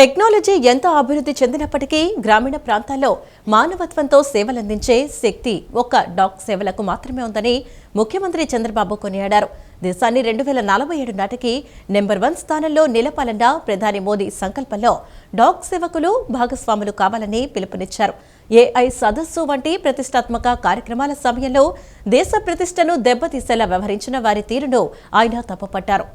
Technology ఎంత అభివృద్ధి చెందినప్పటికీ గ్రామీణ ప్రాంతాల్లో మానవత్వంతో సేవలందించే శక్తి ఒక్క డాక్ సేవలకు మాత్రమే ఉందని ముఖ్యమంత్రి చంద్రబాబు కొనియాడారు. దేశాన్ని 2047 నాటికి నెంబర్ 1 స్థానంలో నిలపాలన్న ప్రధాని మోదీ సంకల్పంలో డాక్ సేవకులు భాగస్వాములు కావాలని పిలుపునిచ్చారు. ఏఐ సదస్సు వంటి ప్రతిష్టాత్మక కార్యక్రమాల సమయంలో దేశ ప్రతిష్టను దెబ్బతీసేలా వ్యవహరించిన వారి తీరును ఆయన తప్పుపట్టారు.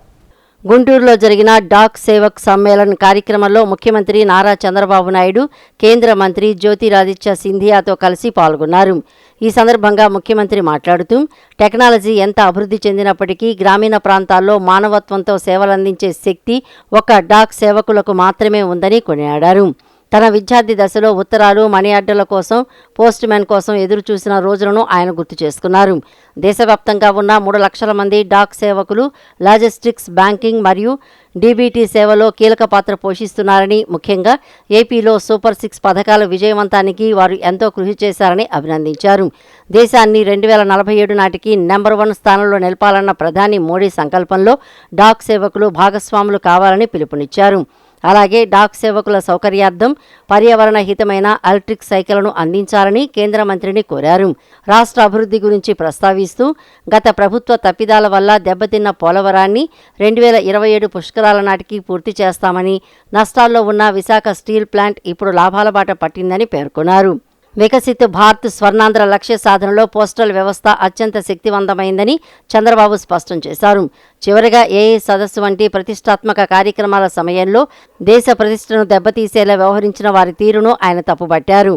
గుంటూరులో జరిగిన డాక్ సేవక్ సమ్మేళన్ కార్యక్రమంలో ముఖ్యమంత్రి నారా చంద్రబాబు నాయుడు, కేంద్ర మంత్రి జ్యోతిరాదిత్య సింధియాతో కలిసి పాల్గొన్నారు. ఈ సందర్భంగా ముఖ్యమంత్రి మాట్లాడుతూ టెక్నాలజీ ఎంత అభివృద్ధి చెందినప్పటికీ గ్రామీణ ప్రాంతాల్లో మానవత్వంతో సేవలందించే శక్తి ఒక్క డాక్ సేవకులకు మాత్రమే ఉందని కొనియాడారు. తన విద్యార్థి దశలో ఉత్తరాలు, మనీ ఆర్డర్ల కోసం, పోస్ట్ మ్యాన్ కోసం ఎదురు చూసిన రోజులను ఆయన గుర్తు చేసుకున్నారు. దేశవ్యాప్తంగా ఉన్న 3 లక్షల మంది డాక్ సేవకులు లాజిస్టిక్స్, బ్యాంకింగ్ మరియు డీబీటీ సేవలో కీలక పాత్ర పోషిస్తున్నారని, ముఖ్యంగా ఏపీలో సూపర్ 6 పథకాల విజయవంతానికి వారు ఎంతో కృషి చేశారని అభినందించారు. దేశాన్ని 2047 నాటికి నెంబర్ 1 స్థానంలో నిలపాలన్న ప్రధాని మోడీ సంకల్పంలో డాక్ సేవకులు భాగస్వాములు కావాలని పిలుపునిచ్చారు. అలాగే డాక్ సేవకుల సౌకర్యార్థం పర్యావరణ హితమైన ఎలక్ట్రిక్ సైకిళ్లను అందించాలని కేంద్ర మంత్రిని కోరారు. రాష్ట్ర అభివృద్ధి గురించి ప్రస్తావిస్తూ గత ప్రభుత్వ తప్పిదాల వల్ల దెబ్బతిన్న పోలవరాన్ని 2027 పుష్కరాల నాటికి పూర్తి చేస్తామని, నష్టాల్లో ఉన్న విశాఖ స్టీల్ ప్లాంట్ ఇప్పుడు లాభాల బాట పట్టిందని పేర్కొన్నారు. వికసిత్ భారత్ స్వర్ణాంధ్ర లక్ష్య సాధనలో పోస్టల్ వ్యవస్థ అత్యంత శక్తివంతమైందని చంద్రబాబు స్పష్టం చేశారు. చివరిగా ఏఐ సదస్సు వంటి ప్రతిష్టాత్మక కార్యక్రమాల సమయంలో దేశ ప్రతిష్టను దెబ్బతీసేలా వ్యవహరించిన వారి తీరును ఆయన తప్పుపట్టారు.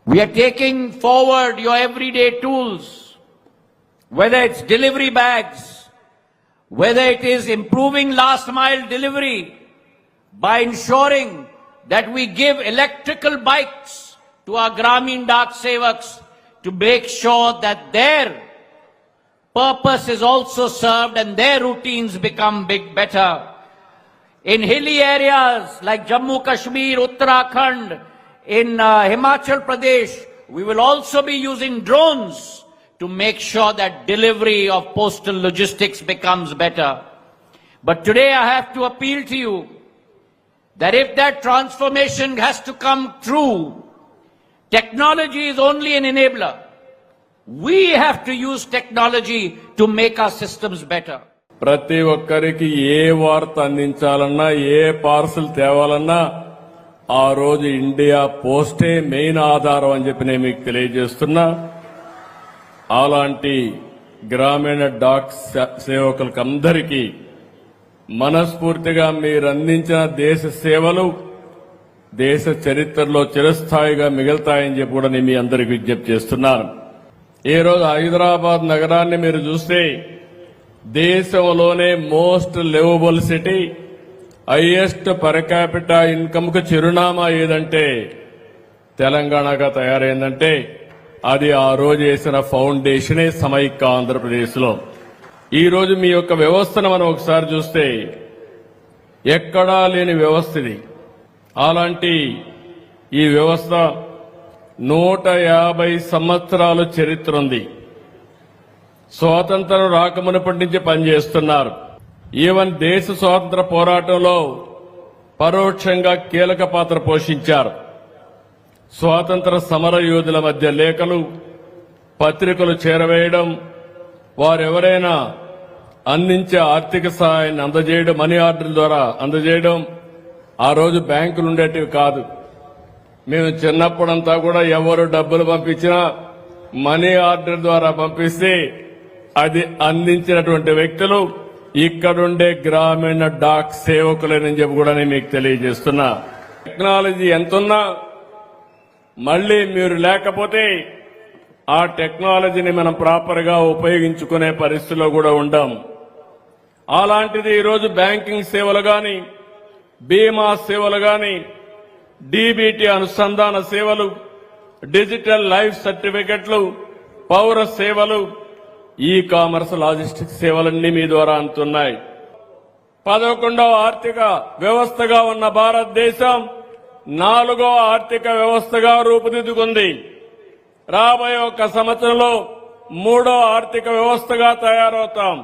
We are taking forward your everyday tools, whether it's delivery bags, whether it is improving last mile delivery by ensuring that we give electrical bikes to our Grameen Dak Sevaks to make sure that their purpose is also served and their routines become better. In hilly areas like Jammu Kashmir, Uttarakhand, in Himachal Pradesh, we will also be using drones to make sure that delivery of postal logistics becomes better. But today I have to appeal to you that if that transformation has to come true, technology is only an enabler. We have to use technology to make our systems better. ప్రతి ఒక్కరికి ఏ వార్త అందించాలన్నా, ఏ parcel తేవాలన్నా ఆ రోజు India పోస్టే main ఆధారం అని చెప్పి నేను మీకు తెలియజేస్తున్నా. అలాంటి గ్రామీణ డాక్ సేవకులకు అందరికీ మనస్ఫూర్తిగా మీరు అందించిన దేశ సేవలు దేశ చరిత్రలో చిరస్థాయిగా మిగులుతాయని చెప్పి కూడా నేను మీ అందరికి విజ్ఞప్తి చేస్తున్నాను. ఈ రోజు హైదరాబాద్ నగరాన్ని మీరు చూస్తే దేశంలోనే most liveable city, highest per capita income కు చిరునామా ఏదంటే తెలంగాణగా తయారైందంటే అది ఆ రోజు వేసిన ఫౌండేషనే సమైక్య ఆంధ్రప్రదేశ్ లో. ఈ రోజు మీ యొక్క వ్యవస్థను మనం ఒకసారి చూస్తే ఎక్కడా లేని వ్యవస్థ ఇది. అలాంటి ఈ వ్యవస్థ 150 సంవత్సరాల చరిత్ర ఉంది. స్వాతంత్రం రాకమునప్పటి నుంచి పనిచేస్తున్నారు. ఈవెన్ దేశ స్వాతంత్ర పోరాటంలో పరోక్షంగా కీలక పాత్ర పోషించారు. స్వాతంత్ర సమర యోధుల మధ్య లేఖలు, పత్రికలు చేరవేయడం, వారెవరైనా అందించే ఆర్థిక సహాయాన్ని అందజేయడం, మనీ ఆర్డర్ ద్వారా అందజేయడం. ఆ రోజు బ్యాంకులు ఉండేటివి కాదు. మేము చిన్నప్పుడంతా కూడా ఎవరు డబ్బులు పంపించినా మనీ ఆర్డర్ ద్వారా పంపిస్తే అది అందించినటువంటి వ్యక్తులు ఇక్కడుండే గ్రామీణ డాక్ సేవకులేనని చెప్పి కూడా నేను మీకు తెలియజేస్తున్నా. టెక్నాలజీ ఎంతున్నా మళ్లీ మీరు లేకపోతే ఆ టెక్నాలజీని మనం ప్రాపర్ గా ఉపయోగించుకునే పరిస్థితిలో కూడా ఉండాం. అలాంటిది ఈరోజు బ్యాంకింగ్ సేవలు గాని, బీమా సేవలు గాని, డీబీటీ అనుసంధాన సేవలు, డిజిటల్ లైఫ్ సర్టిఫికెట్లు, పౌర సేవలు, ఈ కామర్స్, లాజిస్టిక్స్ సేవలన్నీ మీ ద్వారా అందుతున్నాయి. 11వ ఆర్థిక వ్యవస్థగా ఉన్న భారతదేశం 4వ ఆర్థిక వ్యవస్థగా రూపుదిద్దుకుంది. రాబోయే 1 సంవత్సరంలో 3వ ఆర్థిక వ్యవస్థగా తయారవుతాం.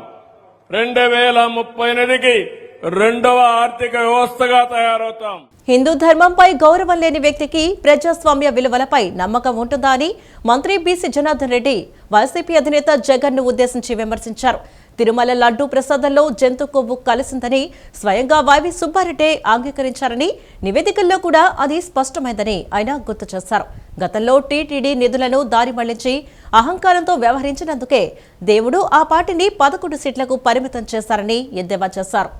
2038కి రెండవ ఆర్థిక వ్యవస్థగా తయారవుతాం. హిందూ ధర్మంపై గౌరవం లేని వ్యక్తికి ప్రజాస్వామ్య విలువలపై నమ్మకం ఉంటుందా అని మంత్రి బీసీ జనార్దన్ రెడ్డి వైసీపీ అధినేత జగన్ ను ఉద్దేశించి విమర్శించారు. తిరుమల లడ్డూ ప్రసాదంలో జంతు కొవ్వు కలిసిందని స్వయంగా వైవి సుబ్బారెడ్డి అంగీకరించారని, నివేదికల్లో కూడా అది స్పష్టమైందని ఆయన గుర్తు చేశారు. గతంలో టీటీడీ నిధులను దారి మళ్లించి అహంకారంతో వ్యవహరించినందుకే దేవుడు ఆ పార్టీని 11 సీట్లకు పరిమితం చేశారని ఎద్దేవా చేశారు.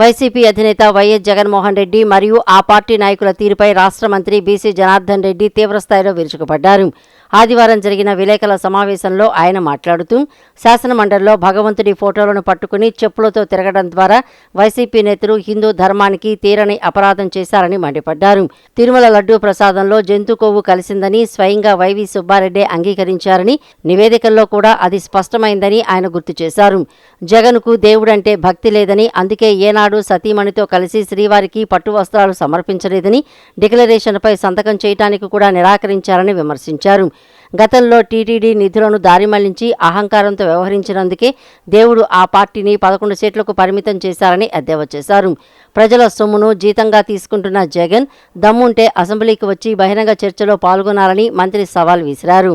వైసీపీ అధినేత వైఎస్ జగన్మోహన్ రెడ్డి మరియు ఆ పార్టీ నాయకుల తీరుపై రాష్ట్ర మంత్రి బీసీ జనార్దన్ రెడ్డి తీవ్రస్థాయిలో విరుచుకుపడ్డారు. ఆదివారం జరిగిన విలేకరుల సమావేశంలో ఆయన మాట్లాడుతూ శాసనమండలిలో భగవంతుడి ఫోటోలను పట్టుకుని చెప్పులతో తిరగడం ద్వారా వైసీపీ నేతలు హిందూ ధర్మానికి తీరని అపరాధం చేశారని మండిపడ్డారు. తిరుమల లడ్డూ ప్రసాదంలో జంతు కొవ్వు కలిసిందని స్వయంగా వైవి సుబ్బారెడ్డి అంగీకరించారని, నివేదికల్లో కూడా అది స్పష్టమైందని ఆయన గుర్తు చేశారు. జగన్కు దేవుడంటే భక్తి లేదని, అందుకే ఏనాడు సతీమణితో కలిసి శ్రీవారికి పట్టు వస్త్రాలు సమర్పించలేదని, డిక్లరేషన్పై సంతకం చేయడానికి కూడా నిరాకరించారని విమర్శించారు. గతంలో టీటీడీ నిధులను దారి మళ్లించి అహంకారంతో వ్యవహరించినందుకే దేవుడు ఆ పార్టీని 11 సీట్లకు పరిమితం చేశారని ఎద్దేవా చేశారు. ప్రజల సొమ్మును జీతంగా తీసుకుంటున్న జగన్ దమ్ముంటే అసెంబ్లీకి వచ్చి బహిరంగ చర్చలో పాల్గొనాలని మంత్రి సవాల్ విసిరారు.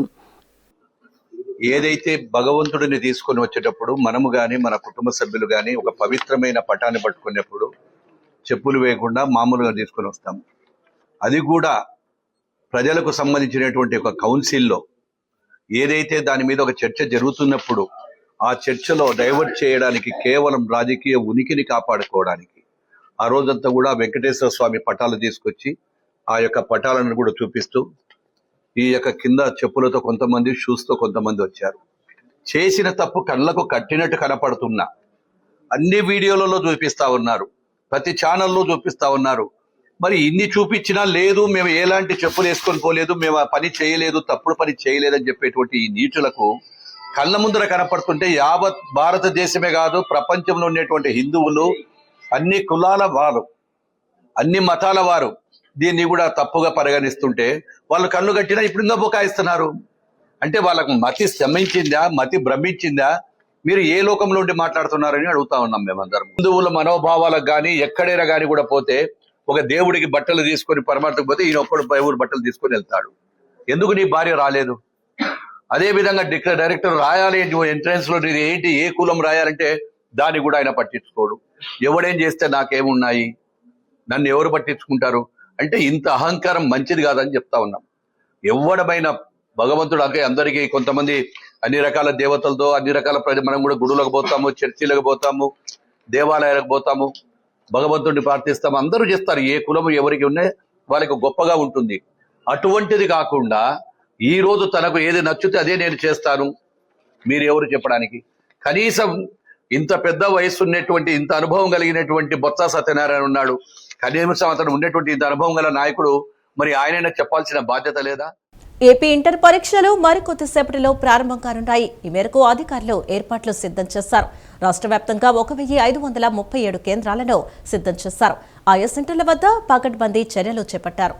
ఏదైతే భగవంతుడిని తీసుకొని వచ్చేటప్పుడు మనము గాని మన కుటుంబ సభ్యులు గాని ఒక పవిత్రమైన పటాన్ని పట్టుకునేప్పుడు చెప్పులు వేయకుండా మామూలుగా తీసుకొని వస్తాము. అది కూడా ప్రజలకు సంబంధించినటువంటి ఒక కౌన్సిల్లో ఏదైతే దాని మీద ఒక చర్చ జరుగుతున్నప్పుడు ఆ చర్చలో డైవర్ట్ చేయడానికి, కేవలం రాజకీయ ఉనికిని కాపాడుకోవడానికి ఆ రోజంతా కూడా వెంకటేశ్వర స్వామి పటాలు తీసుకొచ్చి ఆ యొక్క పటాలను కూడా చూపిస్తూ ఈ యొక్క కింద చెప్పులతో కొంతమంది, షూస్తో కొంతమంది వచ్చారు. చేసిన తప్పు కళ్ళకు కట్టినట్టు కనపడుతున్నా అన్ని వీడియోలలో చూపిస్తా ఉన్నారు, ప్రతి ఛానల్లో చూపిస్తా ఉన్నారు. మరి ఇన్ని చూపించినా లేదు, మేము ఎలాంటి చెప్పులు వేసుకొని పోలేదు, మేము ఆ పని చేయలేదు, తప్పుడు పని చేయలేదని చెప్పేటువంటి ఈ నీచులకు కళ్ళ ముందర కనపడుతుంటే యావత్ భారతదేశమే కాదు, ప్రపంచంలో ఉండేటువంటి హిందువులు, అన్ని కులాల వారు, అన్ని మతాల వారు దీన్ని కూడా తప్పుగా పరిగణిస్తుంటే వాళ్ళు కళ్ళు కట్టినా ఇప్పుడు ఇంకా బుకాయిస్తున్నారు. అంటే వాళ్ళకు మతి శ్రమించిందా, మతి భ్రమించిందా? మీరు ఏ లోకంలో ఉండి మాట్లాడుతున్నారని అడుగుతా ఉన్నాం మేమందరం. హిందువుల మనోభావాలకు కానీ ఎక్కడైనా కానీ కూడా పోతే ఒక దేవుడికి బట్టలు తీసుకొని పరమార్థకు పోతే ఈయన ఒక్కడు ఊరు బట్టలు తీసుకొని వెళ్తాడు. ఎందుకు నీ భార్య రాలేదు? అదే విధంగా డైరెక్టర్ రాయాలి ఎంట్రన్స్ లో ఏంటి, ఏ కులం రాయాలంటే దాన్ని కూడా ఆయన పట్టించుకోడు. ఎవడేం చేస్తే నాకేమున్నాయి, నన్ను ఎవరు పట్టించుకుంటారు అంటే ఇంత అహంకారం మంచిది కాదని చెప్తా ఉన్నాం. ఎవడమైనా భగవంతుడు అంటే అందరికీ కొంతమంది అన్ని రకాల దేవతలతో, అన్ని రకాల మనం కూడా గుడులకు పోతాము, చర్చిలకు పోతాము, దేవాలయాలకు పోతాము, భగవంతుడిని ప్రార్థిస్తాము, అందరూ చేస్తారు. ఏ కులము ఎవరికి ఉన్నాయి వాళ్ళకి గొప్పగా ఉంటుంది. అటువంటిది కాకుండా ఈ రోజు తనకు ఏది నచ్చితే అదే నేను చేస్తాను, మీరు ఎవరు చెప్పడానికి? కనీసం ఇంత పెద్ద వయసు ఉన్నటువంటి, ఇంత అనుభవం కలిగినటువంటి బొత్స సత్యనారాయణ ఉన్నాడు, కనీసం అతను ఉన్నటువంటి ఇంత అనుభవం గల నాయకుడు, మరి ఆయనైనా చెప్పాల్సిన బాధ్యత లేదా? ఏపీ ఇంటర్ పరీక్షలు మరికొద్దిసేపటిలో ప్రారంభం కానున్నాయి. ఈ మేరకు అధికారులు ఏర్పాట్లు సిద్ధం చేశారు. రాష్ట్ర వ్యాప్తంగా 1537 కేంద్రాలను సిద్ధం చేశారు. ఆయా సెంటర్ల వద్ద పకడ్బందీ చర్యలు చేపట్టారు.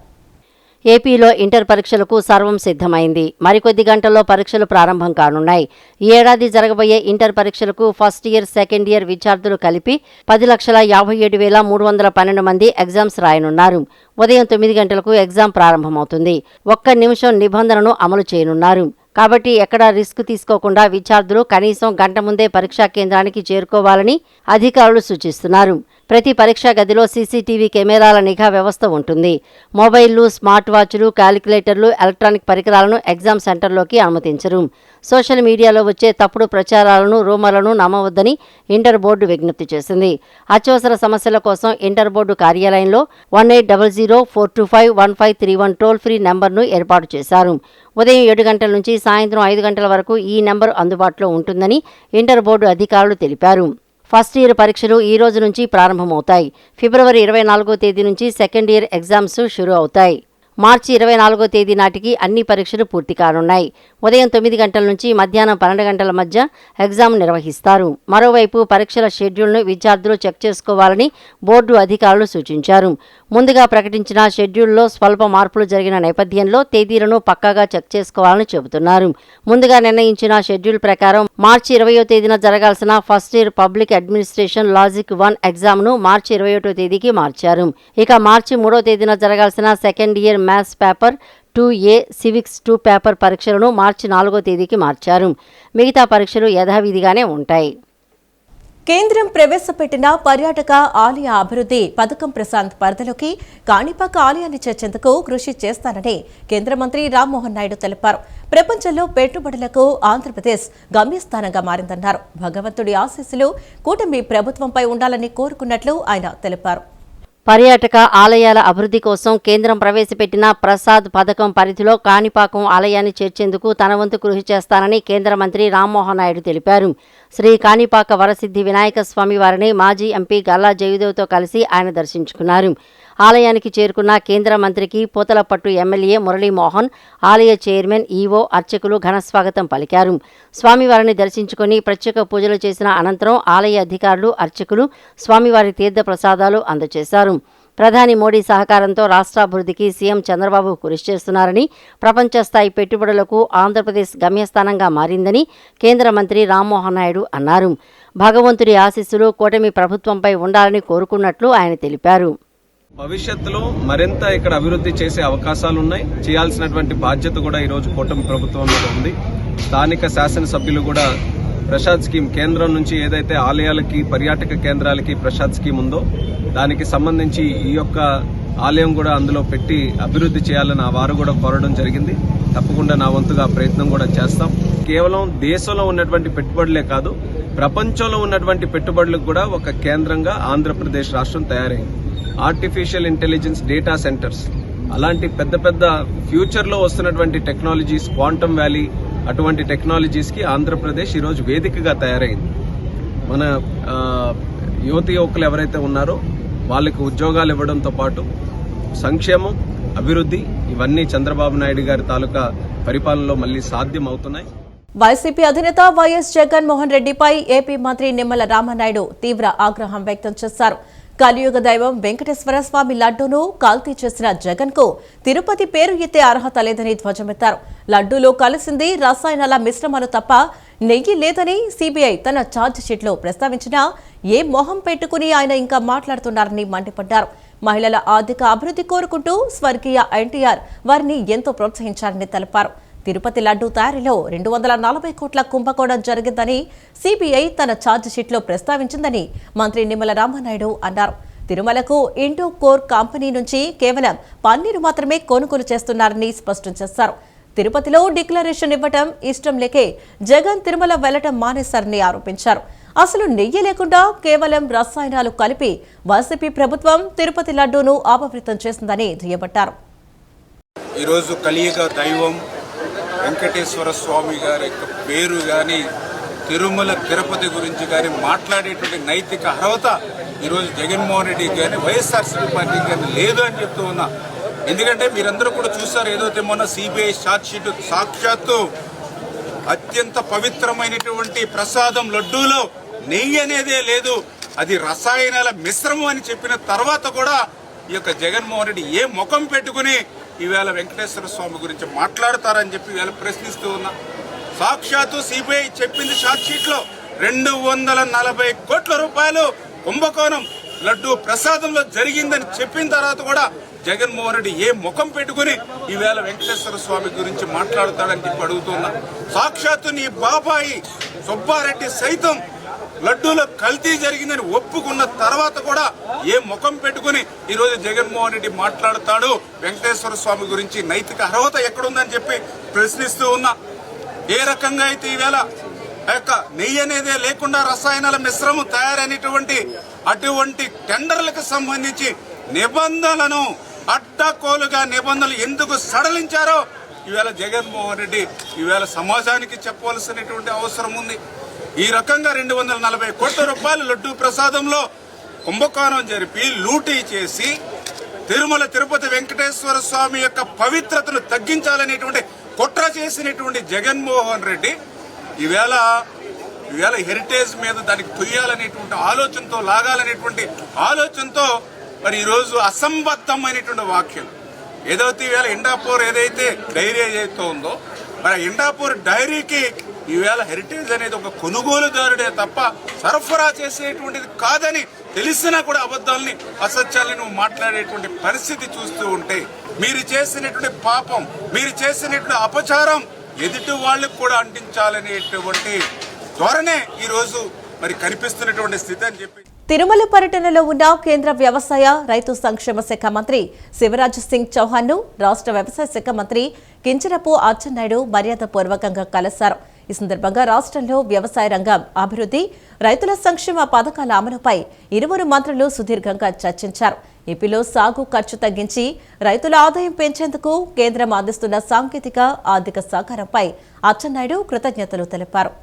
ఏపీలో ఇంటర్ పరీక్షలకు సర్వం సిద్ధమైంది. మరికొద్ది గంటల్లో పరీక్షలు ప్రారంభం కానున్నాయి. ఈ ఏడాది జరగబోయే ఇంటర్ పరీక్షలకు ఫస్ట్ ఇయర్, సెకండ్ ఇయర్ విద్యార్థులు కలిపి 10,57,312 మంది ఎగ్జామ్స్ రాయనున్నారు. ఉదయం 9 గంటలకు ఎగ్జామ్ ప్రారంభమవుతుంది. 1 నిమిషం నిబంధనను అమలు చేయనున్నారు. కాబట్టి ఎక్కడా రిస్క్ తీసుకోకుండా విద్యార్థులు కనీసం గంట ముందే పరీక్షా కేంద్రానికి చేరుకోవాలని అధికారులు సూచిస్తున్నారు. ప్రతి పరీక్షా గదిలో సీసీటీవీ కెమెరాల నిఘా వ్యవస్థ ఉంటుంది. మొబైళ్లు, స్మార్ట్ వాచ్లు, క్యాలిక్యులేటర్లు, ఎలక్ట్రానిక్ పరికరాలను ఎగ్జామ్ సెంటర్లోకి అనుమతించరు. సోషల్ మీడియాలో వచ్చే తప్పుడు ప్రచారాలను, రూమర్లను నమ్మవద్దని ఇంటర్ బోర్డు విజ్ఞప్తి చేసింది. అత్యవసర సమస్యల కోసం ఇంటర్ బోర్డు కార్యాలయంలో 1800-425-1531 టోల్ ఫ్రీ నెంబర్ను ఏర్పాటు చేశారు. ఉదయం 7 గంటల నుంచి సాయంత్రం 5 గంటల వరకు ఈ నెంబర్ అందుబాటులో ఉంటుందని ఇంటర్ బోర్డు అధికారులు తెలిపారు. ఫస్ట్ ఇయర్ పరీక్షలు ఈ రోజు నుంచి ప్రారంభమవుతాయి. ఫిబ్రవరి 24వ తేదీ నుంచి సెకండ్ ఇయర్ ఎగ్జామ్స్ షురూ అవుతాయి. మార్చి 24వ తేదీ నాటికి అన్ని పరీక్షలు పూర్తి కానున్నాయి. ఉదయం 9 గంటల నుంచి మధ్యాహ్నం 12 గంటల మధ్య ఎగ్జామ్ నిర్వహిస్తారు. మరోవైపు పరీక్షల షెడ్యూల్ను విద్యార్థులు చెక్ చేసుకోవాలని బోర్డు అధికారులు సూచించారు. ముందుగా ప్రకటించిన షెడ్యూల్లో స్వల్ప మార్పులు జరిగిన నేపథ్యంలో తేదీలను పక్కాగా చెక్ చేసుకోవాలని చెబుతున్నారు. ముందుగా నిర్ణయించిన షెడ్యూల్ ప్రకారం మార్చి 20వ తేదీన జరగాల్సిన first year public administration logic 1 ఎగ్జామ్ను మార్చి 21వ తేదీకి మార్చారు. ఇక మార్చి 3వ తేదీన జరగాల్సిన second year maths paper 2A, civics 2 paper పరీక్షలను మార్చి 4వ తేదీకి మార్చారు. మిగతా పరీక్షలు యథావిధిగానే ఉంటాయి. కేంద్రం ప్రవేశపెట్టిన పర్యాటక ఆలయ అభివృద్ధి పథకం ప్రశాంత్ పరిధిలోకి కాణిపాక ఆలయాన్ని చేర్చేందుకు కృషి చేస్తానని కేంద్ర మంత్రి రామ్మోహన్ నాయుడు తెలిపారు. ప్రపంచంలో పెట్టుబడులకు ఆంధ్రప్రదేశ్ గమ్యస్థానంగా మారిందన్నారు. భగవంతుడి ఆశీస్సులు కూటమి ప్రభుత్వంపై ఉండాలని కోరుకున్నట్లు ఆయన తెలిపారు. పర్యాటక ఆలయాల అభివృద్ధి కోసం కేంద్రం ప్రవేశపెట్టిన ప్రసాద్ పథకం పరిధిలో కాణిపాకం ఆలయాన్ని చేర్చేందుకు తన వంతు కృషి చేస్తానని కేంద్ర మంత్రి రామ్మోహన్ నాయుడు తెలిపారు. శ్రీ కాణిపాక వరసిద్ధి వినాయక స్వామి వారిని మాజీ ఎంపీ గల్లా జయదేవ్తో కలిసి ఆయన దర్శించుకున్నారు. ఆలయానికి చేరుకున్న కేంద్ర మంత్రికి పూతలపట్టు ఎమ్మెల్యే మురళీమోహన్, ఆలయ చైర్మన్, ఈవో, అర్చకులు ఘనస్వాగతం పలికారు. స్వామివారిని దర్శించుకుని ప్రత్యేక పూజలు చేసిన అనంతరం ఆలయ అధికారులు, అర్చకులు స్వామివారి తీర్థ ప్రసాదాలు అందజేశారు. ప్రధాని మోడీ సహకారంతో రాష్ట్రాభివృద్ధికి సీఎం చంద్రబాబు కృషి చేస్తున్నారని, ప్రపంచ స్థాయి పెట్టుబడులకు ఆంధ్రప్రదేశ్ గమ్యస్థానంగా మారిందని కేంద్ర మంత్రి రామ్మోహన్ నాయుడు అన్నారు. భగవంతుడి ఆశీస్సులు కూటమి ప్రభుత్వంపై ఉండాలని కోరుకున్నట్లు ఆయన తెలిపారు. భవిష్యత్తులో మరింత ఇక్కడ అభివృద్ధి చేసే అవకాశాలు ఉన్నాయి. చేయాల్సినటువంటి బాధ్యత కూడా ఈరోజు కూటమి ప్రభుత్వం మీద ఉంది. స్థానిక శాసనసభ్యులు కూడా ప్రసాద్ స్కీమ్, కేంద్రం నుంచి ఏదైతే ఆలయాలకి, పర్యాటక కేంద్రాలకి ప్రసాద్ స్కీమ్ ఉందో దానికి సంబంధించి ఈ యొక్క ఆలయం కూడా అందులో పెట్టి అభివృద్ధి చేయాలని వారు కూడా కోరడం జరిగింది. తప్పకుండా నా వంతుగా ప్రయత్నం కూడా చేస్తాం. కేవలం దేశంలో ఉన్నటువంటి పెట్టుబడులే కాదు, ప్రపంచంలో ఉన్నటువంటి పెట్టుబడులకు కూడా ఒక కేంద్రంగా ఆంధ్రప్రదేశ్ రాష్ట్రం తయారైంది. ఆర్టిఫిషియల్ ఇంటెలిజెన్స్ డేటా సెంటర్స్, అలాంటి పెద్ద పెద్ద ఫ్యూచర్ లో వస్తున్నటువంటి టెక్నాలజీస్, క్వాంటమ్ వ్యాలీ, అటువంటి టెక్నాలజీస్ కి ఆంధ్రప్రదేశ్ ఈరోజు వేదికగా తయారైంది. మన యువతి యువకులు ఎవరైతే ఉన్నారో వాళ్ళకి ఉద్యోగాలు ఇవ్వడంతో పాటు సంక్షేమం, అభివృద్ధి ఇవన్నీ చంద్రబాబు నాయుడు గారి తాలూకా పరిపాలనలో మళ్లీ సాధ్యం అవుతున్నాయి. వైసీపీ అధినేత వైఎస్ జగన్మోహన్ రెడ్డిపై ఏపీ మంత్రి నిమ్మల రామనాయుడు తీవ్ర ఆగ్రహం వ్యక్తం చేశారు. కలియుగ దైవం వెంకటేశ్వర స్వామి లడ్డూను కల్తీ చేసిన జగన్ కు తిరుపతి పేరు ఎత్తే అర్హత లేదని ధ్వజమెత్తారు. లడ్డూలో కలిసింది రసాయనాల మిశ్రమాలు తప్ప నెయ్యి లేదని సీబీఐ తన ఛార్జ్ షీట్లో ప్రస్తావించినా ఏ మొహం పెట్టుకుని ఆయన ఇంకా మాట్లాడుతున్నారని మండిపడ్డారు. మహిళల ఆర్థిక అభివృద్ధి కోరుకుంటూ స్వర్గీయ ఎన్టీఆర్ వారిని ఎంతో ప్రోత్సహించారని తెలిపారు. తిరుపతి లడ్డూ తయారీలో 240 కోట్ల కుంభకోణం జరిగిందని సీబీఐ తన ఛార్జ్ షీట్లో ప్రస్తావించిందని మంత్రి నిమ్మల రామనాయుడు అన్నారు. తిరుమలకు ఇండో కోర్ కంపెనీ నుంచి కేవలం పన్నీరు మాత్రమే కొనుగోలు చేస్తున్నారని స్పష్టం చేశారు. తిరుపతిలో డిక్లరేషన్ ఇవ్వటం ఇష్టం లేకే జగన్ తిరుమల వెళ్లటం మానేశారని ఆరోపించారు. అసలు నెయ్యి లేకుండా కేవలం రసాయనాలు కలిపి వైసీపీ ప్రభుత్వం తిరుపతి లడ్డూను అపవిత్రం చేసిందని దుయ్యబట్టారు. ఈరోజు కలియుగ దైవం వెంకటేశ్వర స్వామి గారి యొక్క పేరు కానీ, తిరుమల తిరుపతి గురించి కానీ మాట్లాడేటువంటి నైతిక అర్హత ఈరోజు జగన్మోహన్ రెడ్డి కానీ, వైఎస్ఆర్సీపీ పార్టీ కానీ లేదు అని చెప్తూ ఉన్నా. ఎందుకంటే మీరందరూ కూడా చూసారు, ఏదైతే మొన్న సిబిఐ ఛార్జ్ షీట్ సాక్షాత్తు అత్యంత పవిత్రమైనటువంటి ప్రసాదం లడ్డూలో నెయ్యి అనేదే లేదు, అది రసాయనాల మిశ్రమం అని చెప్పిన తర్వాత కూడా ఈ యొక్క జగన్మోహన్ రెడ్డి ఏ ముఖం పెట్టుకుని ఈవేళ వెంకటేశ్వర స్వామి గురించి మాట్లాడతారని చెప్పి ఈవేళ ప్రశ్నిస్తూ ఉన్నా. సాక్షాత్తు సిబిఐ చెప్పింది ఛార్జ్ షీట్ లో 240 కోట్ల రూపాయలు కుంభకోణం లడ్డూ ప్రసాదంలో జరిగిందని చెప్పిన తర్వాత కూడా జగన్మోహన్ రెడ్డి ఏ ముఖం పెట్టుకుని ఈవేళ వెంకటేశ్వర స్వామి గురించి మాట్లాడతాడని చెప్పి అడుగుతున్నా. సాక్షాత్తు నీ బాబాయి సుబ్బారెడ్డి సైతం లడ్డూలో కల్తీ జరిగిందని ఒప్పుకున్న తర్వాత కూడా ఏ ముఖం పెట్టుకుని ఈరోజు జగన్మోహన్ రెడ్డి మాట్లాడతాడు వెంకటేశ్వర స్వామి గురించి? నైతిక అర్హత ఎక్కడుందని చెప్పి ప్రశ్నిస్తూ ఉన్నా. ఏ రకంగా అయితే ఈవేళ నెయ్యి అనేదే లేకుండా రసాయనాల మిశ్రమం తయారైనటువంటి అటువంటి టెండర్లకు సంబంధించి నిబంధనలను అడ్డకోలుగా నిబంధనలు ఎందుకు సడలించారో ఈవేళ జగన్మోహన్ రెడ్డి ఈవేళ సమాజానికి చెప్పవలసినటువంటి అవసరం ఉంది. ఈ రకంగా 240 కోట్ల రూపాయల లడ్డూ ప్రసాదంలో కుంభకోణం జరిపి లూటీ చేసి తిరుమల తిరుపతి వెంకటేశ్వర స్వామి యొక్క పవిత్రతను తగ్గించాలనేటువంటి కుట్ర చేసినటువంటి జగన్మోహన్ రెడ్డి ఈవేళ హెరిటేజ్ మీద దానికి తొయ్యాలనేటువంటి ఆలోచనతో, లాగాలనేటువంటి ఆలోచనతో మరి ఈరోజు అసంబద్ధమైనటువంటి వాక్యం ఏదైతే ఈవేళ ఇండాపూర్ ఏదైతే డైరీ ఏదైతే ఉందో మరి ఇండాపూర్ డైరీకి ఈవేళ హెరిటేజ్ అనేది ఒక కొనుగోలుదారుడే తప్ప సరఫరా చేసేటువంటిది కాదని తెలిసినా కూడా అబద్ధాలని, అసత్యాలని నువ్వు మాట్లాడేటువంటి పరిస్థితి చూస్తూ ఉంటే మీరు చేసినటువంటి పాపం, మీరు చేసినటువంటి అపచారం ఎదుటి వాళ్ళకు కూడా అంటించాలనేటువంటి ధోరణే ఈరోజు మరి కనిపిస్తున్నటువంటి స్థితి అని చెప్పి తిరుమల పర్యటనలో ఉన్న కేంద్ర వ్యవసాయ రైతు సంక్షేమ శాఖ మంత్రి శివరాజ్ సింగ్ చౌహాన్ ను రాష్ట్ర వ్యవసాయ శాఖ మంత్రి కింజరపు అచ్చెన్నాయుడు మర్యాదపూర్వకంగా కలిశారు. ఈ సందర్భంగా రాష్ట్రంలో వ్యవసాయ రంగం అభివృద్ధి, రైతుల సంక్షేమ పథకాల అమలుపై ఇరువురు మంత్రులు సుదీర్ఘంగా చర్చించారు. ఏపీలో సాగు ఖర్చు తగ్గించి రైతుల ఆదాయం పెంచేందుకు కేంద్రం అందిస్తున్న సాంకేతిక ఆర్థిక సహకారంపై అచ్చెన్నాయుడు కృతజ్ఞతలు తెలిపారు.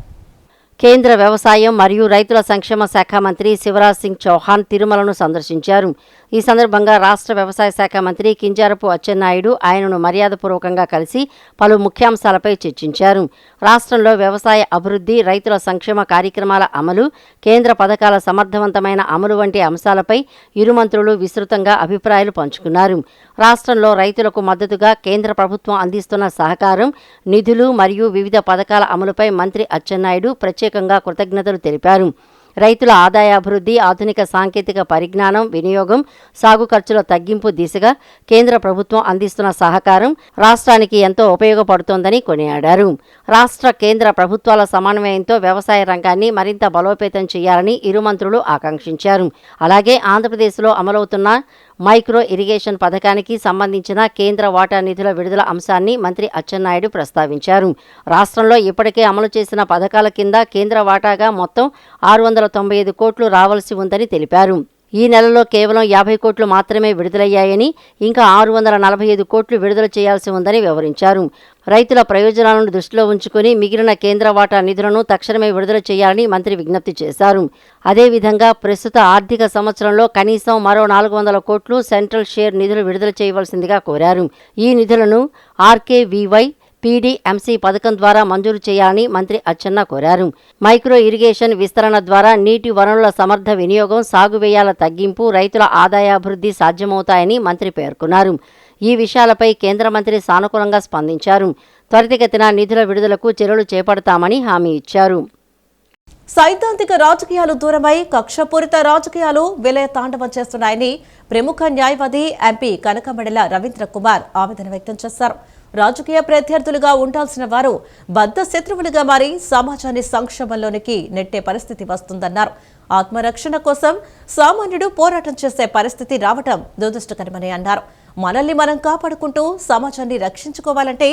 కేంద్ర వ్యవసాయం మరియు రైతుల సంక్షేమ శాఖ మంత్రి శివరాజ్ సింగ్ చౌహాన్ తిరుమలను సందర్శించారు. ఈ సందర్భంగా రాష్ట్ర వ్యవసాయ శాఖ మంత్రి కింజరపు అచ్చెన్నాయుడు ఆయనను మర్యాదపూర్వకంగా కలిసి పలు ముఖ్యాంశాలపై చర్చించారు. రాష్ట్రంలో వ్యవసాయ అభివృద్ధి, రైతుల సంక్షేమ కార్యక్రమాల అమలు, కేంద్ర పథకాల సమర్థవంతమైన అమలు వంటి అంశాలపై ఇరు మంత్రులు విస్తృతంగా అభిప్రాయాలు పంచుకున్నారు. రాష్ట్రంలో రైతులకు మద్దతుగా కేంద్ర ప్రభుత్వం అందిస్తున్న సహకారం, నిధులు మరియు వివిధ పథకాల అమలుపై మంత్రి అచ్చెన్నాయుడు ప్రత్యేకంగా కృతజ్ఞతలు తెలిపారు. రైతుల ఆదాయాభివృద్ధి, ఆధునిక సాంకేతిక పరిజ్ఞానం వినియోగం, సాగు ఖర్చుల తగ్గింపు దిశగా కేంద్ర ప్రభుత్వం అందిస్తున్న సహకారం రాష్ట్రానికి ఎంతో ఉపయోగపడుతోందని కొనియాడారు. రాష్ట్ర కేంద్ర ప్రభుత్వాల సమన్వయంతో వ్యవసాయ రంగాన్ని మరింత బలోపేతం చేయాలని ఇరు మంత్రులు ఆకాంక్షించారు. అలాగే ఆంధ్రప్రదేశ్లో అమలవుతున్న మైక్రో ఇరిగేషన్ పథకానికి సంబంధించిన కేంద్ర వాటా నిధుల విడుదల అంశాన్ని మంత్రి అచ్చెన్నాయుడు ప్రస్తావించారు. రాష్ట్రంలో ఇప్పటికే అమలు చేసిన పథకాల కింద కేంద్ర వాటాగా మొత్తం 695 కోట్లు రావాల్సి ఉందని తెలిపారు. ఈ నెలలో కేవలం 50 కోట్లు మాత్రమే విడుదలయ్యాయని, ఇంకా 645 కోట్లు విడుదల చేయాల్సి ఉందని వివరించారు. రైతుల ప్రయోజనాలను దృష్టిలో ఉంచుకుని మిగిలిన కేంద్ర వాటా నిధులను తక్షణమే విడుదల చేయాలని మంత్రి విజ్ఞప్తి చేశారు. అదేవిధంగా ప్రస్తుత ఆర్థిక సంవత్సరంలో కనీసం మరో 400 కోట్లు సెంట్రల్ షేర్ నిధులు విడుదల చేయవలసిందిగా కోరారు. ఈ నిధులను ఆర్కేవీవై పీడీఎంసీ పథకం ద్వారా మంజూరు చేయాలని మంత్రి అచ్చెన్న కోరారు. మైక్రో ఇరిగేషన్ విస్తరణ ద్వారా నీటి వనరుల సమర్థ వినియోగం, సాగు వ్యయాల తగ్గింపు, రైతుల ఆదాయాభివృద్ధి సాధ్యమవుతాయని మంత్రి పేర్కొన్నారు. ఈ విషయాలపై కేంద్ర మంత్రి సానుకూలంగా స్పందించారు. త్వరితగతిన నిధుల విడుదలకు చర్యలు చేపడతామని హామీ ఇచ్చారు. సైద్ధాంతిక రాజకీయాలు దూరమై కక్షపూరిత రాజకీయాలు విలయ తాండవం చేస్తున్నాయని ప్రముఖ న్యాయవాది ఎంపీ కనకమడెల రవీంద్ర కుమార్ ఆవేదన వ్యక్తం చేశారు. రాజకీయ ప్రత్యర్థులుగా ఉండాల్సిన వారు బద్ధ శత్రువులుగా మారి సమాజాన్ని సంక్షోభంలోనికి నెట్టే పరిస్థితి వస్తుందన్నారు. ఆత్మరక్షణ కోసం సామాన్యుడు పోరాటం చేసే పరిస్థితి రావటం దురదృష్టకరమని అన్నారు. మనల్ని మనం కాపాడుకుంటూ సమాజాన్ని రక్షించుకోవాలంటే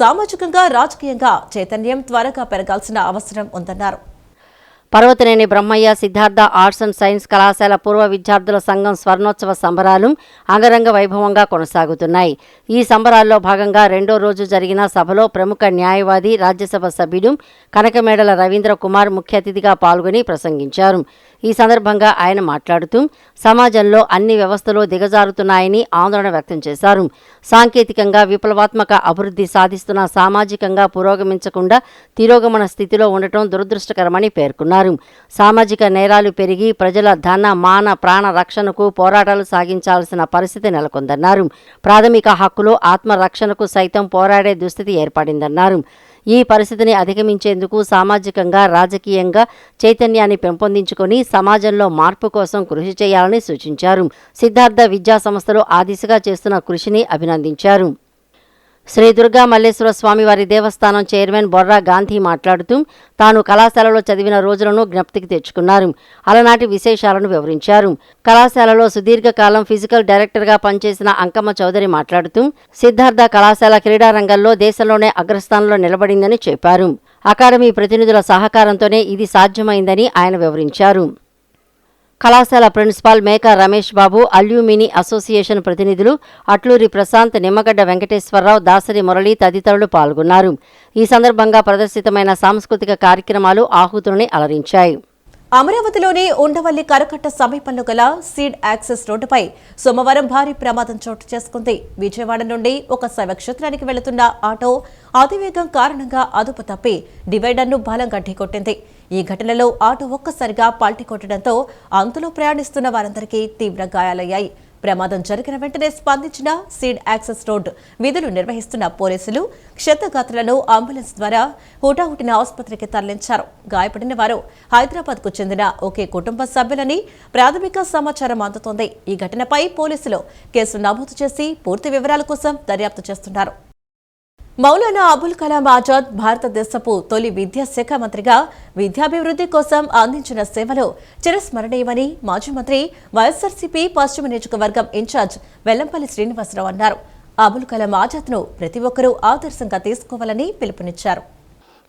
సామాజికంగా, రాజకీయంగా చైతన్యం త్వరగా పెరగాల్సిన అవసరం ఉందన్నారు. Parvathaneni Brahmayya Siddhartha arts and science కళాశాల పూర్వ విద్యార్థుల సంఘం స్వర్ణోత్సవ సంబరాలు అంగరంగ వైభవంగా కొనసాగుతున్నాయి. ఈ సంబరాల్లో భాగంగా రెండో రోజు జరిగిన సభలో ప్రముఖ న్యాయవాది, రాజ్యసభ సభ్యుడు కనకమేడల రవీంద్ర కుమార్ ముఖ్య అతిథిగా పాల్గొని ప్రసంగించారు. ఈ సందర్భంగా ఆయన మాట్లాడుతూ సమాజంలో అన్ని వ్యవస్థలు దిగజారుతున్నాయని ఆందోళన వ్యక్తం చేశారు. సాంకేతికంగా విప్లవాత్మక అభివృద్ధి సాధిస్తున్న సామాజికంగా పురోగమించకుండా తిరోగమన స్థితిలో ఉండటం దురదృష్టకరమని పేర్కొన్నారు. సామాజిక నేరాలు పెరిగి ప్రజల ధన, మాన, ప్రాణ రక్షణకు పోరాటాలు సాగించాల్సిన పరిస్థితి నెలకొందన్నారు. ప్రాథమిక హక్కులు, ఆత్మరక్షణకు సైతం పోరాడే దుస్థితి ఏర్పడిందన్నారు. ఈ పరిస్థితిని అధిగమించేందుకు సామాజికంగా, రాజకీయంగా చైతన్యాన్ని పెంపొందించుకొని సమాజంలో మార్పు కోసం కృషి చేయాలని సూచించారు. సిద్ధార్థ విద్యా సంస్థలు ఆ దిశగా చేస్తున్న కృషిని అభినందించారు. శ్రీ దుర్గా మల్లేశ్వర స్వామివారి దేవస్థానం చైర్మన్ బొర్రా గాంధీ మాట్లాడుతూ తాను కళాశాలలో చదివిన రోజులను జ్ఞప్తికి తెచ్చుకున్నారు. అలనాటి విశేషాలను వివరించారు. కళాశాలలో సుదీర్ఘకాలం ఫిజికల్ డైరెక్టర్గా పనిచేసిన అంకమ్మ చౌదరి మాట్లాడుతూ సిద్ధార్థ కళాశాల క్రీడారంగంలో దేశంలోనే అగ్రస్థానంలో నిలబడిందని చెప్పారు. అకాడమీ ప్రతినిధుల సహకారంతోనే ఇది సాధ్యమైందని ఆయన వివరించారు. కళాశాల principal Meka Ramesh Babu, alumni association ప్రతినిధులు అట్లూరి ప్రశాంత్, నిమ్మగడ్డ వెంకటేశ్వరరావు, దాసరి మురళి తదితరులు పాల్గొన్నారు. ఈ సందర్భంగా ప్రదర్శితమైన సాంస్కృతిక కార్యక్రమాలు ఆహుతుల్ని అలరించాయి. అమరావతిలోని ఉండవల్లి కరకట్ట సమీపంలో గల సీడ్ యాక్సెస్ రోడ్డుపై సోమవారం భారీ ప్రమాదం చోటు చేసుకుంది. విజయవాడ నుండి ఒక శైవక్షేత్రానికి వెళుతున్న ఆటో అతివేగం కారణంగా అదుపు తప్పి డివైడర్ను బలంగా ఢీకొట్టింది. ఈ ఘటనలో ఆటో ఒక్కసారిగా పల్టీ కొట్టడంతో అందులో ప్రయాణిస్తున్న వారందరికీ తీవ్ర గాయాలయ్యాయి. ప్రమాదం జరిగిన వెంటనే స్పందించిన సీడ్ యాక్సెస్ రోడ్ విధులు నిర్వహిస్తున్న పోలీసులు క్షతగాత్రులను అంబులెన్స్ ద్వారా హుటాహుటిన ఆసుపత్రికి తరలించారు. గాయపడిన వారు హైదరాబాద్ కు చెందిన ఒకే కుటుంబ సభ్యులని ప్రాథమిక సమాచారం అందుతోంది. ఈ ఘటనపై పోలీసులు కేసు నమోదు చేసి పూర్తి వివరాల కోసం దర్యాప్తు చేస్తున్నారు. మౌలానా అబుల్ కలాం ఆజాద్ భారతదేశపు తొలి విద్యాశాఖ మంత్రిగా విద్యాభివృద్ధి కోసం అందించిన సేవలు చిరస్మరణీయమని మాజీ మంత్రి వైఎస్ఆర్సీపీ పశ్చిమ నియోజకవర్గం ఇన్ఛార్జ్ వెల్లంపల్లి శ్రీనివాసరావు అన్నారు. అబుల్ కలాం ఆజాద్ను ప్రతి ఒక్కరూ ఆదర్శంగా తీసుకోవాలని పిలుపునిచ్చారు.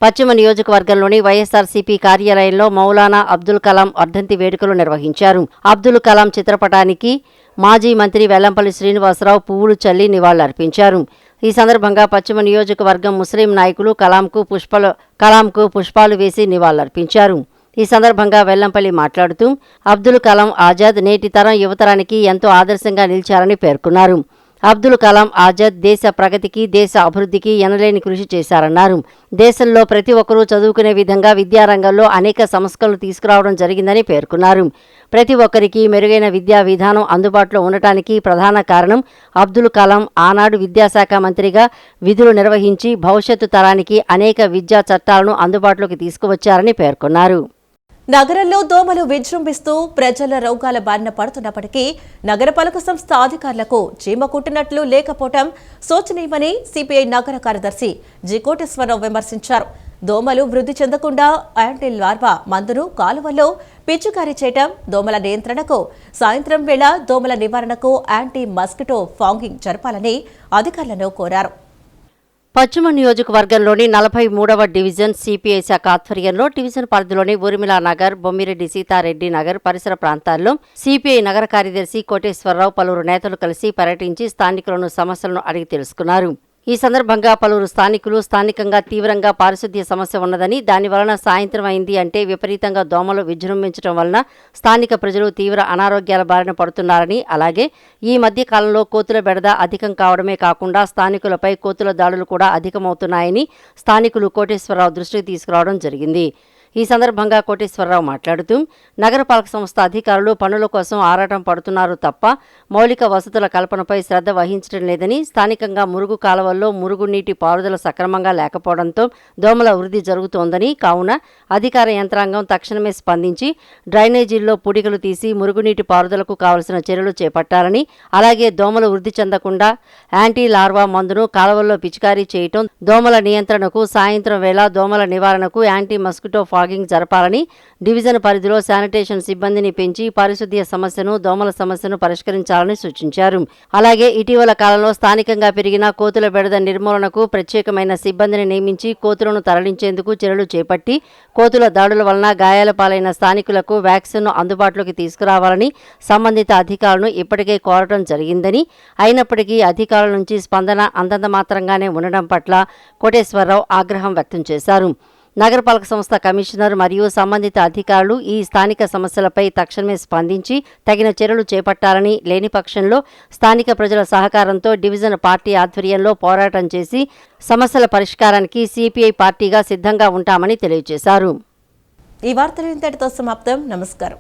పశ్చిమ నియోజకవర్గంలోని వైఎస్ఆర్సీపీ కార్యాలయంలో మౌలానా అబ్దుల్ కలాం వర్ధంతి వేడుకలు నిర్వహించారు. అబ్దుల్ కలాం చిత్రపటానికి మాజీ మంత్రి వెల్లంపల్లి శ్రీనివాసరావు పువ్వులు చల్లి నివాళులర్పించారు. ఈ సందర్భంగా పశ్చిమ నియోజకవర్గం ముస్లిం నాయకులు కలాంకు పుష్పాలు వేసి నివాళులర్పించారు. ఈ సందర్భంగా వెల్లంపల్లి మాట్లాడుతూ అబ్దుల్ కలాం ఆజాద్ నేటి తరం యువతరానికి ఎంతో ఆదర్శంగా నిలిచారని పేర్కొన్నారు. అబ్దుల్ కలాం ఆజాద్ దేశ ప్రగతికి, దేశ అభివృద్ధికి ఎనలేని కృషి చేశారన్నారు. దేశంలో ప్రతి ఒక్కరూ చదువుకునే విధంగా విద్యారంగంలో అనేక సంస్కరణలు తీసుకురావడం జరిగిందని పేర్కొన్నారు. ప్రతి ఒక్కరికి మెరుగైన విద్యా విధానం అందుబాటులో ఉండటానికి ప్రధాన కారణం అబ్దుల్ కలాం ఆనాడు విద్యాశాఖ మంత్రిగా విధులు నిర్వహించి భవిష్యత్తు తరానికి అనేక విద్యా చట్టాలను అందుబాటులోకి తీసుకువచ్చారని పేర్కొన్నారు. నగరంలో దోమలు విజృంభిస్తూ ప్రజల రోగాల బారిన పడుతున్నప్పటికీ నగరపాలక సంస్థ అధికారులకు చీమ కుట్టినట్లు లేకపోవడం శోచనీయమని సిపిఐ నగర కార్యదర్శి జి కోటేశ్వరరావు విమర్శించారు. దోమలు వృద్ధి చెందకుండా యాంటీ లార్వా మందును కాలువల్లో పిచికారీ చేయడం, దోమల నియంత్రణకు సాయంత్రం వేళ దోమల నివారణకు యాంటీ మస్కిటో ఫాగింగ్ జరపాలని అధికారులను కోరారు. పశ్చిమ నియోజకవర్గంలోని 43వ డివిజన్ సిపిఐ శాఖ ఆధ్వర్యంలో డివిజన్ పరిధిలోని ఊర్మిళా నగర్, బొమ్మిరెడ్డి సీతారెడ్డి నగర్ పరిసర ప్రాంతాల్లో సిపిఐ నగర కార్యదర్శి కోటేశ్వరరావు పలువురు నేతలు కలిసి పర్యటించి స్థానికులను సమస్యలను అడిగి తెలుసుకున్నారు. ఈ సందర్భంగా పలువురు స్థానికంగా తీవ్రంగా పారిశుద్ధ్య సమస్య ఉన్నదని, దాని వలన సాయంత్రం అయింది అంటే విపరీతంగా దోమలు విజృంభించడం వలన స్థానిక ప్రజలు తీవ్ర అనారోగ్యాల బారిన పడుతున్నారని, అలాగే ఈ మధ్య కాలంలో కోతుల బెడద అధికం కావడమే కాకుండా స్థానికులపై కోతుల దాడులు కూడా అధికమవుతున్నాయని స్థానికులు కోటేశ్వరరావు దృష్టికి తీసుకురావడం జరిగింది. ఈ సందర్భంగా కోటేశ్వరరావు మాట్లాడుతూ నగరపాలక సంస్థ అధికారులు పనుల కోసం ఆరాటం పడుతున్నారు తప్ప మౌలిక వసతుల కల్పనపై శ్రద్ధ వహించడం లేదని, స్థానికంగా మురుగు కాలువల్లో మురుగునీటి పారుదల సక్రమంగా లేకపోవడంతో దోమల వృద్ధి జరుగుతోందని, కావున అధికార యంత్రాంగం తక్షణమే స్పందించి డ్రైనేజీల్లో పుడికలు తీసి మురుగునీటి పారుదలకు కావలసిన చర్యలు చేపట్టాలని, అలాగే దోమలు వృద్ధి చెందకుండా యాంటీ లార్వా మందును కాలువల్లో పిచికారీ చేయటం, దోమల నియంత్రణకు సాయంత్రం వేళ దోమల నివారణకు యాంటీ మస్కిటో ఫాగింగ్ జరపాలని, డివిజన్ పరిధిలో శానిటేషన్ సిబ్బందిని పెంచి పారిశుద్ధ్య సమస్యను, దోమల సమస్యను పరిష్కరించాలని సూచించారు. అలాగే ఇటీవల కాలంలో స్థానికంగా పెరిగిన కోతుల బెడద నిర్మూలనకు ప్రత్యేకమైన సిబ్బందిని నియమించి కోతులను తరలించేందుకు చర్యలు చేపట్టి కోతుల దాడుల వలన గాయాల పాలైన స్థానికులకు వ్యాక్సిన్ను అందుబాటులోకి తీసుకురావాలని సంబంధిత అధికారులను ఇప్పటికే కోరటం జరిగిందని, అయినప్పటికీ అధికారుల నుంచి స్పందన అంతంత మాత్రంగానే ఉండడం పట్ల కోటేశ్వరరావు ఆగ్రహం వ్యక్తం చేశారు. నగరపాలక సంస్థ కమిషనర్ మరియు సంబంధిత అధికారులు ఈ స్థానిక సమస్యలపై తక్షణమే స్పందించి తగిన చర్యలు చేపట్టాలని, లేని పక్షంలో స్థానిక ప్రజల సహకారంతో డివిజన్ పార్టీ ఆధ్వర్యంలో పోరాటం చేసి సమస్యల పరిష్కారానికి సిపిఐ పార్టీగా సిద్ధంగా ఉంటామని తెలియజేశారు. ఈ వార్తలు ఇంతటితో సమాప్తం. నమస్కారం.